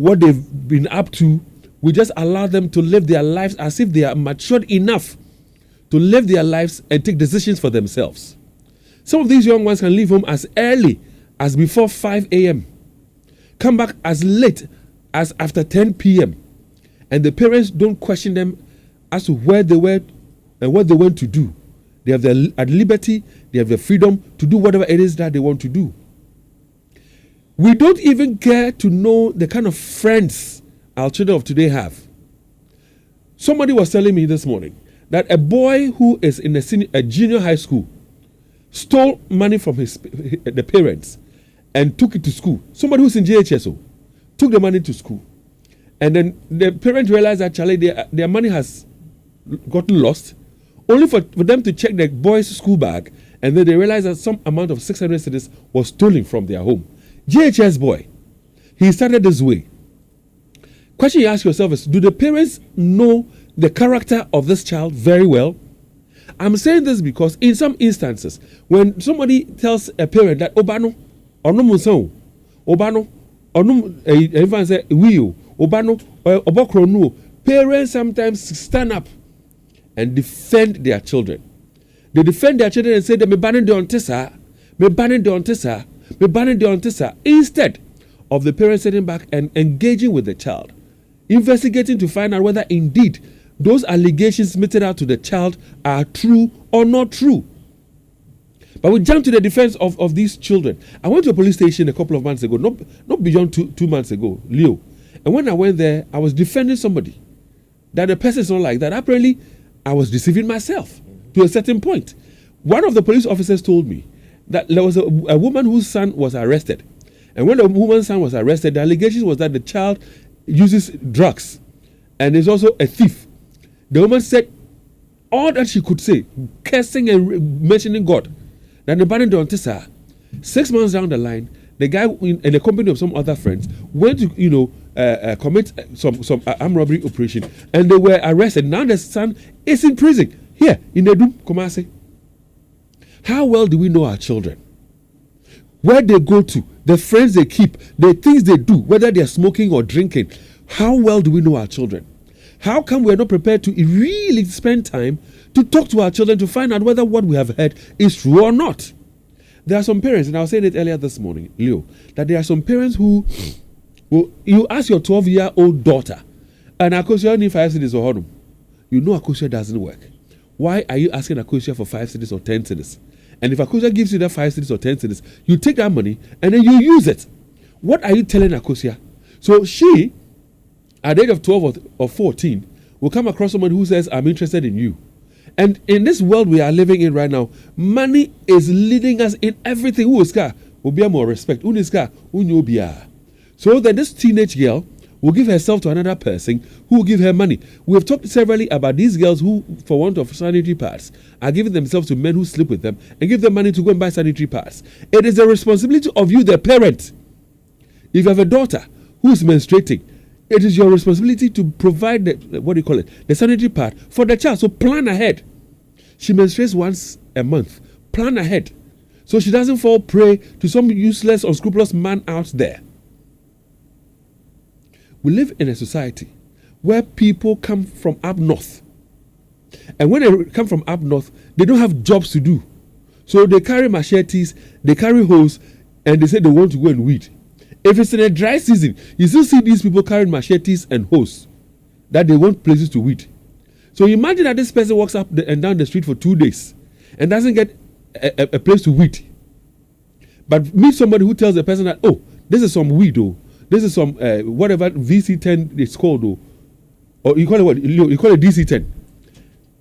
what they've been up to. We just allow them to live their lives as if they are matured enough to live their lives and take decisions for themselves. Some of these young ones can leave home as early as before 5 a.m., come back as late as after 10 p.m., and the parents don't question them as to where they were and what they want to do. They have at liberty, they have the freedom to do whatever it is that they want to do. We don't even care to know the kind of friends our children of today have. Somebody was telling me this morning that a boy who is in a junior high school stole money from the parents and took it to school. Somebody who's in JHSO took the money to school. And then the parents realized that their money has gotten lost, only for them to check the boy's school bag, and then they realized that some amount of 600 cedis was stolen from their home. JHS boy, he started this way. Question you ask yourself is, do the parents know the character of this child very well? I'm saying this because in some instances, when somebody tells a parent that Obano, Ono Musao, Obano, Ono, everyone say, Wio, Obano, Obokrono, parents sometimes stand up and defend their children. They defend their children and say, me banning the ontisa, me banning the ontisa, me banning the ontisa, instead of the parents sitting back and engaging with the child, investigating to find out whether indeed those allegations meted out to the child are true or not true. But we jump to the defense of these children. I went to a police station a couple of months ago, not beyond two months ago, Leo. And when I went there, I was defending somebody. That the person is not like that. Apparently, I was deceiving myself to a certain point. One of the police officers told me that there was a woman whose son was arrested. And when the woman's son was arrested, the allegation was that the child uses drugs and is also a thief. The woman said all that she could say, cursing and mentioning God. Then the banning on Tessa. 6 months down the line, the guy in the company of some other friends went to commit some armed robbery operation, and they were arrested. Now the son is in prison here in Edum, Kumasi. How well do we know our children? Where they go to, the friends they keep, the things they do, whether they are smoking or drinking. How well do we know our children? How come we are not prepared to really spend time to talk to our children to find out whether what we have heard is true or not? There are some parents, and I was saying it earlier this morning, Leo, that there are some parents who you ask your 12-year-old daughter, and Akosia need 5 cedis or honum. You know Akosia doesn't work. Why are you asking Akosia for 5 cedis or 10 cedis? And if Akosia gives you that 5 cedis or 10 cedis, you take that money and then you use it. What are you telling Akosia? So she, at the age of 12 or 14, will come across someone who says, I'm interested in you. And in this world we are living in right now, money is leading us in everything. Who is car? Will be more respect. Who is car? Who know be. So that this teenage girl will give herself to another person who will give her money. We have talked severally about these girls who, for want of sanitary pads, are giving themselves to men who sleep with them and give them money to go and buy sanitary pads. It is the responsibility of you, the parent. If you have a daughter who is menstruating, it is your responsibility to provide the sanitary pad for the child. So plan ahead. She menstruates once a month. Plan ahead, so she doesn't fall prey to some useless, unscrupulous man out there. We live in a society where people come from up north. And when they come from up north, they don't have jobs to do. So they carry machetes, they carry hoes, and they say they want to go and weed. If it's in a dry season, you still see these people carrying machetes and hoes that they want places to weed. So imagine that this person walks up and down the street for 2 days and doesn't get a place to weed. But meet somebody who tells the person that, oh, this is some weed, oh. This is some whatever VC10 is called, though. Or you call it what? You call it DC10.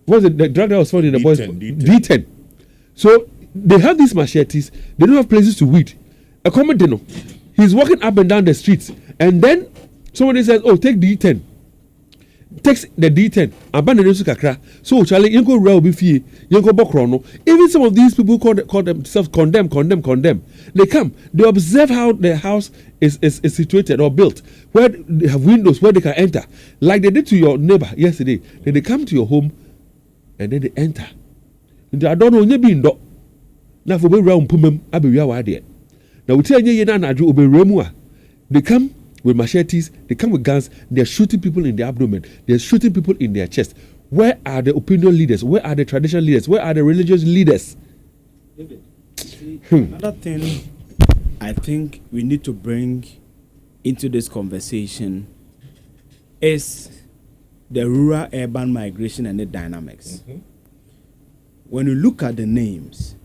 What's the drug that was found in the boys? D10. So they have these machetes. They don't have places to weed. A common dinner. He's walking up and down the streets, and then somebody says, "Oh, take D10." Takes the D10. Abandon kakra. So Charlie, you go real befie. You go bokrono. Even some of these people call themselves condemn. They come. They observe how the house is situated or built, where they have windows where they can enter, like they did to your neighbor yesterday. Then they come to your home, and then they enter. I don't know. Now for we round pumem abeya wade. Now we tell you na do obe remua. They come with machetes, they come with guns, they're shooting people in the abdomen, they're shooting people in their chest. Where are the opinion leaders? Where are the traditional leaders? Where are the religious leaders? David, another thing I think we need to bring into this conversation is the rural-urban migration and the dynamics. When you look at the names,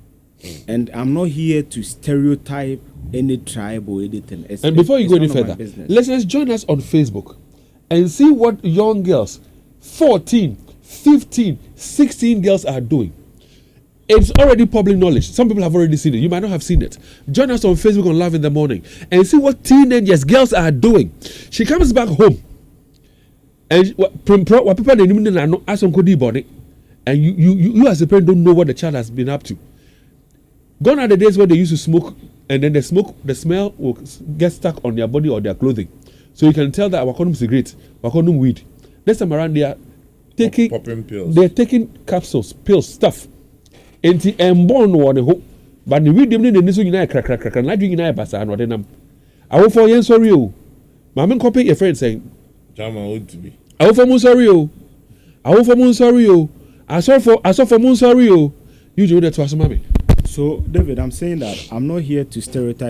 and I'm not here to stereotype any tribe or anything. And before you go any further, let's join us on Facebook and see what young girls, 14, 15, 16 girls are doing. It's already public knowledge. Some people have already seen it. You might not have seen it. Join us on Facebook on Live in the Morning and see what teenagers, girls are doing. She comes back home and what people they ask on body, and you as a parent don't know what the child has been up to. Gone are the days where they used to smoke, and then the smell will get stuck on their body or their clothing. So you can tell that wakonum cigarette, wakonum weed. This time around, they are taking popping pills. They're taking capsules, pills, stuff. Enti emborn one hope, but the weed them in the nisu yina crack. Like you yina basa and what them. I will for yen sorry o. Mama copy your friend saying, Jama would to be. I will for moon sorry o. I will for moon sorry o. I saw for moon sorry o. You do that to us, mommy. So, David, I'm saying that I'm not here to stereotype